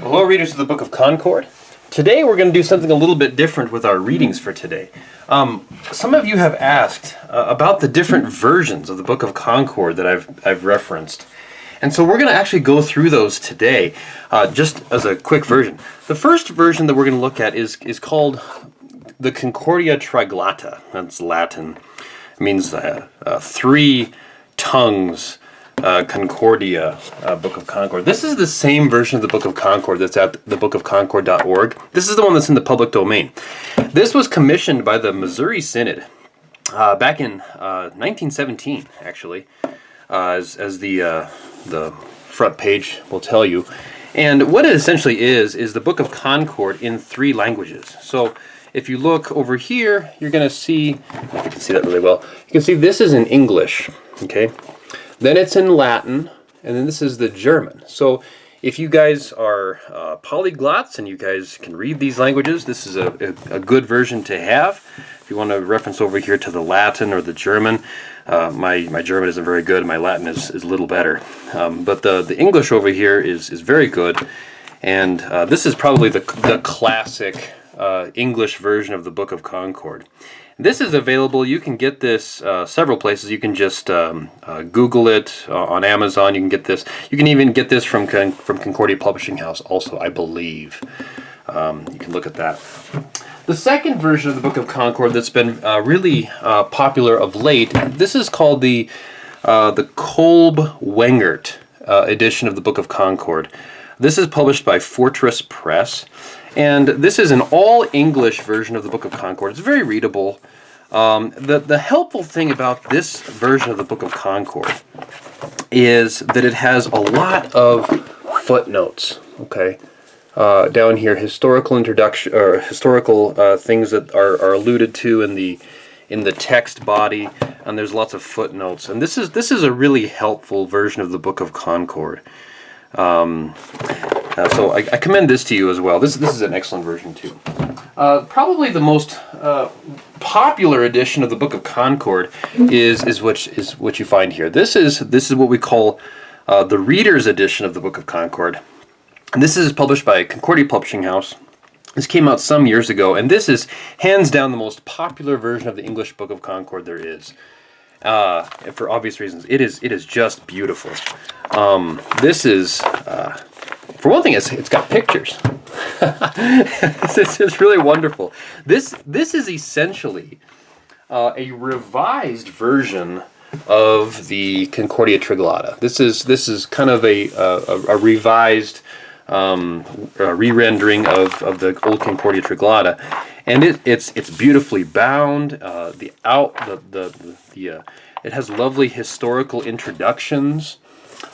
Hello, readers of the Book of Concord. Today we're going to do something a little bit different with our readings for today. Some of you have asked about the different versions of the Book of Concord that I've referenced. And so we're going to actually go through those today, just as a quick version. The first version that we're going to look at is called the Concordia Tryg. That's Latin. It means three tongues. Concordia, Book of Concord. This is the same version of the Book of Concord that's at thebookofconcord.org. This is the one that's in the public domain. This was commissioned by the Missouri Synod back in 1917, actually, as the front page will tell you. And what it essentially is the Book of Concord in three languages. So if you look over here, you're going to see, if you can see that really well, you can see this is in English, okay? Then it's in Latin, and then this is the German. So if you guys are polyglots and you guys can read these languages, this is a good version to have. If you want to reference over here to the Latin or the German, my German isn't very good. My Latin is a little better. But the English over here is very good. And this is probably the classic English version of the Book of Concord. This is available. You can get this several places. You can just Google it on Amazon. You can get this. You can even get this from Concordia Publishing House also, I believe. You can look at that. The second version of the Book of Concord that's been really popular of late, this is called the Kolbe edition of the Book of Concord. This is published by Fortress Press. And this is an all-English version of the Book of Concord. It's very readable. The helpful thing about this version of the Book of Concord is that it has a lot of footnotes. Okay, down here, historical introduction or historical things that are alluded to in the text body, and there's lots of footnotes. And this is a really helpful version of the Book of Concord. So I commend this to you as well. This is an excellent version too. Probably the most popular edition of the Book of Concord is what you find here. This is what we call the Reader's Edition of the Book of Concord. And this is published by Concordia Publishing House. This came out some years ago, and this is hands down the most popular version of the English Book of Concord there is. For obvious reasons, it is just beautiful. This is, for one thing, it's got pictures. It's really wonderful. This is essentially a revised version of the Concordia Tryg. This is kind of a revised re-rendering of the old Concordia Tryg. And it's beautifully bound. It has lovely historical introductions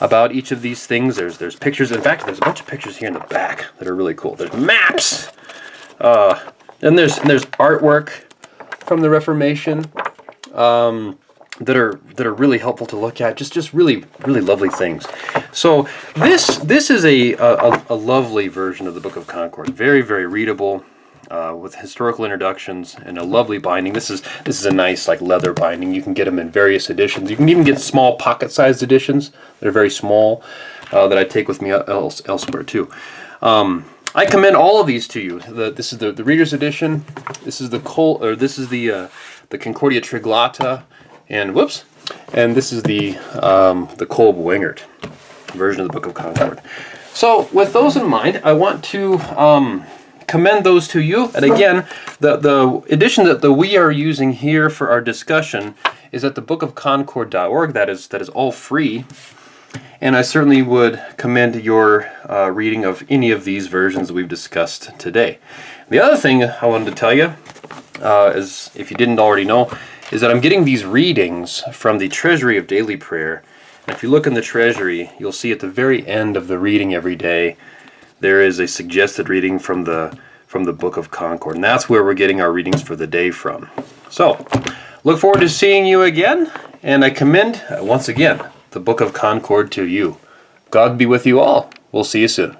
about each of these things. There's pictures. In fact, there's a bunch of pictures here in the back that are really cool. There's maps. And there's artwork from the Reformation that are really helpful to look at. Just really lovely things. So this is a lovely version of the Book of Concord. Very, very readable. With historical introductions and a lovely binding. This is a nice leather binding. You can get them in various editions. You can even get small pocket-sized editions that are very small that I take with me elsewhere too. I commend all of these to you. This is the Reader's Edition. This is the Concordia Tryg, and this is the Kolbe version of the Book of Concord. So with those in mind, I want to commend those to you. And again, the edition that we are using here for our discussion is at thebookofconcord.org. That is all free. And I certainly would commend your reading of any of these versions that we've discussed today. The other thing I wanted to tell you, is if you didn't already know, is that I'm getting these readings from the Treasury of Daily Prayer. And if you look in the Treasury, you'll see at the very end of the reading every day, there is a suggested reading from the Book of Concord. And that's where we're getting our readings for the day from. So, look forward to seeing you again. And I commend, once again, the Book of Concord to you. God be with you all. We'll see you soon.